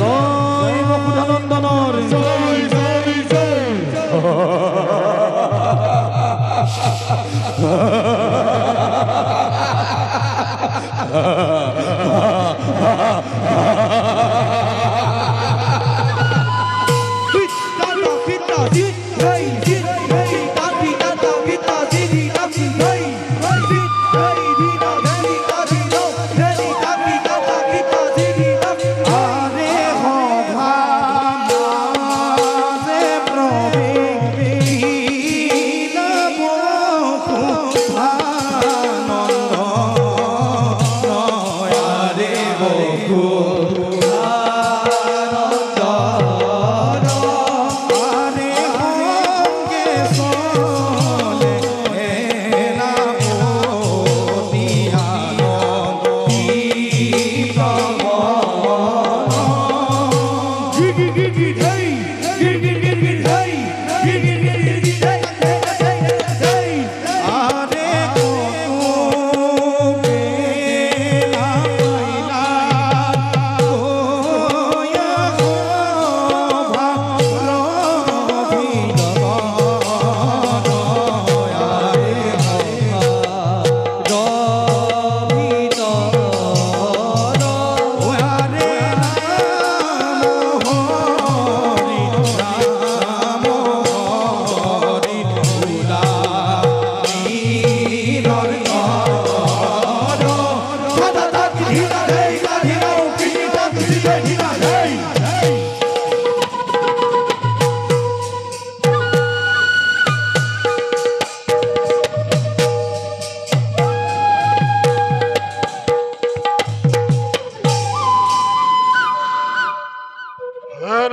জয় বসুধানন্দনৰ জয় জয় জয়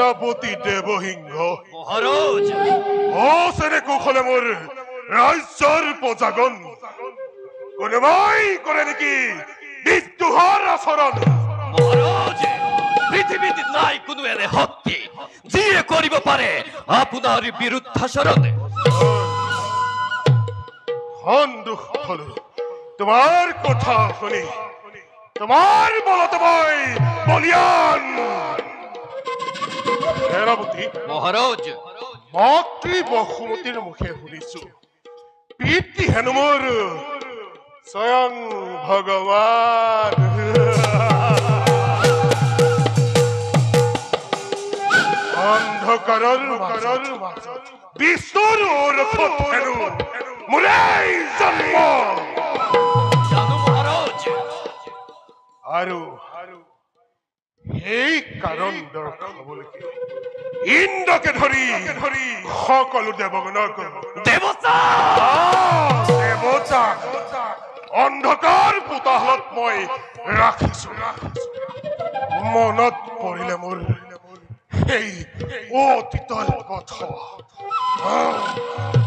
সেনাপতি দেৱসিংহ মহাৰাজ অচেৰে কুশলে মোৰ ৰাজ্যৰ প্ৰজাগণ কোনোবাই কৰে নেকি বিদ্ৰোহৰ আচৰণ মহাৰাজ পৃথিৱীত নাই কোনো এনে শক্তি যিয়ে কৰিব পাৰে আপোনাৰ বিৰুদ্ধাচৰণ সন্তুষ্ট হলো তোমাৰ কথা শুনি তোমাৰ বলতে মই বলিয়ান সেনাপতি মহাৰাজ মাতৃ বসুমতীৰ মুখে শুনিছো পিতৃ হেনো মোৰ স্বয়ং ভগৱান অন্ধকাৰৰ মাজত বিষ্ণুৰ ৰূপত হেনো মোৰেই জন্ম জানো মহাৰাজ আৰু সেই কাৰণ দৰ্শাবলৈকে ইন্দ্ৰকে ধৰি সকলো দেৱগণক দেৱতা অন্ধকাৰ পোতাহত মই ৰাখিছো মনত পৰিলে মোৰ সেই অতীতৰ কথা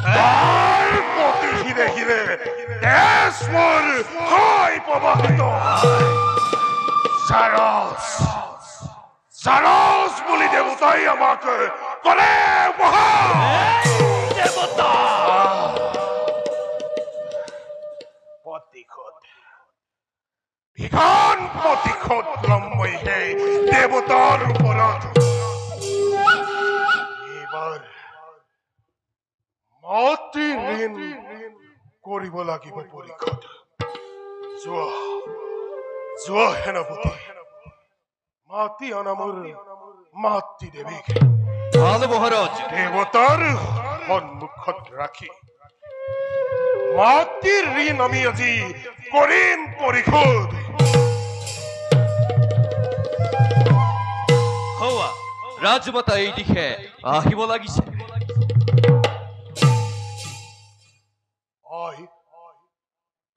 তাৰ প্ৰতি হিৰে হিৰে তেজ মোৰ হৈ প্ৰবাহিত জাৰস বুলি দেৱতাই আমাক কৰে দেৱতা ভীষণ প্ৰতিশোধ লম মই সেই দেৱতাৰ ওপৰত এইবাৰ মাতৃ ঋণ কৰিব লাগিব পৰিশোধ যোৱা সেনাপতি মাতি অনা মোৰ মাতৃ দেৱীক ভাল মহাৰাজ দেৱতাৰ সন্মুখত ৰাখি মাতৃৰ ঋণ আমি আজি কৰিম পৰিশোধ হওয়া ৰাজমাতা এই দিশে আহিব লাগিছে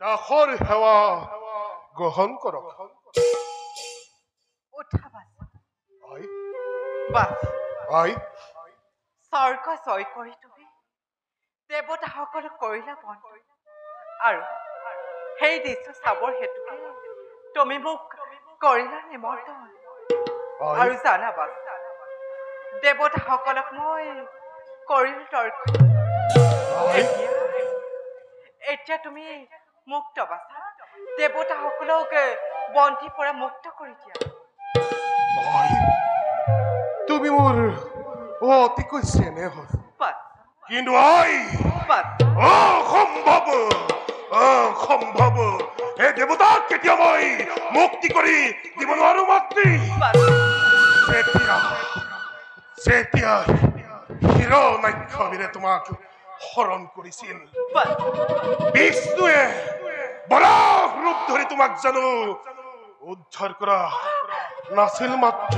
দাসৰ সেৱা গ্ৰহণ কৰক স্বৰ্গ জয় কৰি তুমি দেৱতাসকলক কৰিলা বন্ধু আৰু সেই দৃশ্য চাবৰ হেতুকে তুমি মোক কৰিলা নিমন্ত্ৰণ আৰু জানাবা দেৱতাসকলক মই কৰিলো তৰ্ক এতিয়া তুমি মুক্ত বাছা দেৱতাসকলক বন্দীৰ পৰা মুক্ত কৰি দিয়া হয় তুমি মোৰ অতিকৈ চেনেহ বাট কিন্তু আই বাট অসম্ভৱ অসম্ভৱ এই দেৱতাক কেতিয়া মই মুক্তি কৰি দিব নোৱাৰো মাতৃ বাট যেতিয়া যেতিয়া হিৰণ্যাক্ষীৰে তোমাক হৰণ কৰিছিল বাট বিষ্ণুৱে বৰাহ ৰূপ ধৰি তোমাক জানো উদ্ধাৰ কৰা নাছিল মাত্ৰ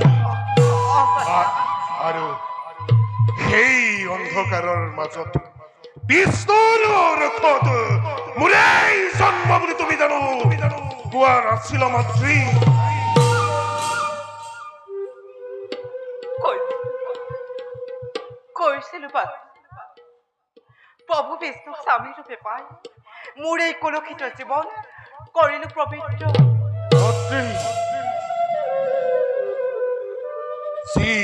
আৰু সেই অন্ধকাৰৰ মাজত বিষ্ণুৰ ৰক্ষত মোৰেই জন্ম বুলি তুমি জানো কোৱা নাছিল মাতৃ কৈছিলো বাট প্ৰভু বিষ্ণুক স্বামী ৰূপে পাই মোৰ এই কলুষিত জীৱন কৰিলো পবিত্ৰ মাতৃ যি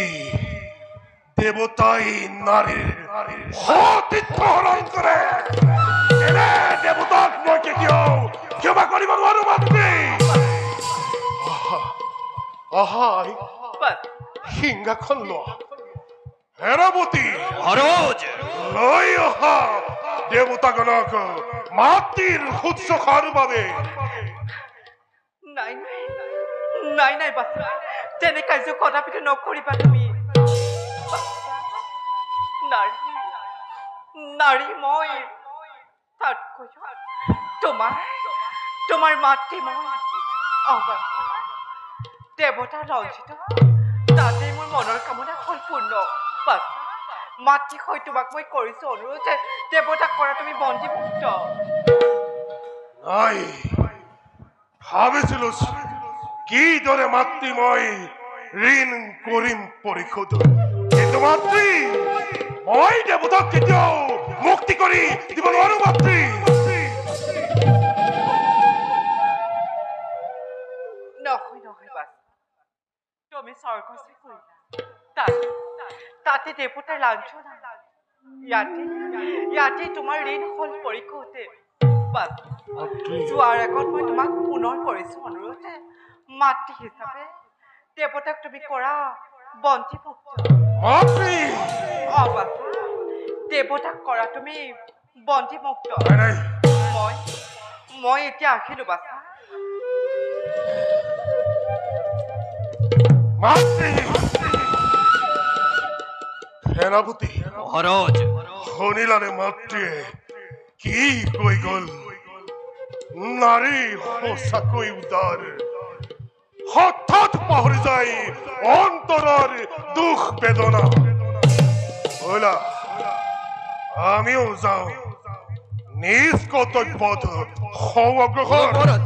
দেৱতাই নাৰীৰ সতীত্ব হৰণ কৰে এনে দেৱতাক মই কেতিয়াও ক্ষমা কৰিব নোৱাৰো মাতৃ আহাই বাট সিংহাখন লোৱা হেৰাৱতী মহাৰাজ লৈ অহা দেৱতাগণক মাতৃৰ শুশ্ৰূষাৰ বাবে নাই নাই নাই নাই বাচ্চা তেনে কাৰ্য কদাপিতো নকৰিবা তুমি নাৰী নাৰী মই তাতকৈ তোমাৰ মাতৃ মই দেৱতা ৰঞ্জিত তাতে মোৰ মনৰ কামনা হ'ল পূৰ্ণ মাতৃ হৈ তোমাক মই কৰিছো অনুৰোধ যে দেৱতাক কৰা তুমি বন্দীমুক্ত নাই ভাবিছিলো কিদৰে মাতৃ মই ঋণ কৰিম পৰিশোধ কিন্তু মাতৃ মই দেৱতাক কেতিয়াও মুক্তি কৰি দিব নোৱাৰো মাতৃ নহয় নহয় বাছ তুমি স্বৰ্গস্থ কৰিলা তাতে দেৱতাৰ লাঞ্ছনা ইয়াতে তোমাৰ ঋণ হ'ল পৰিশোধে বাছ যোৱাৰ আগত মই তোমাক পুনৰ কৰিছো অনুৰোধ মাতৃ হিচাপে দেৱতাক তুমি কৰা বন্দীমুক্ত মাতৃ বাছ দেৱতাক কৰা তুমি বন্দীমুক্ত নাই মই এতিয়া আহিলো বাছা মাতৃ সেনাপতি মহাৰাজ শুনিলানে মাতৃয়ে কি কৈ গল নাৰী সঁচাকৈ উদাৰ হঠাৎ পাহৰি যায় অন্তৰৰ দুখ বেদনা ব'লা আমিও যাওঁ নিজ কৰ্তব্যত সৌ অগ্ৰসৰ মহাৰাজ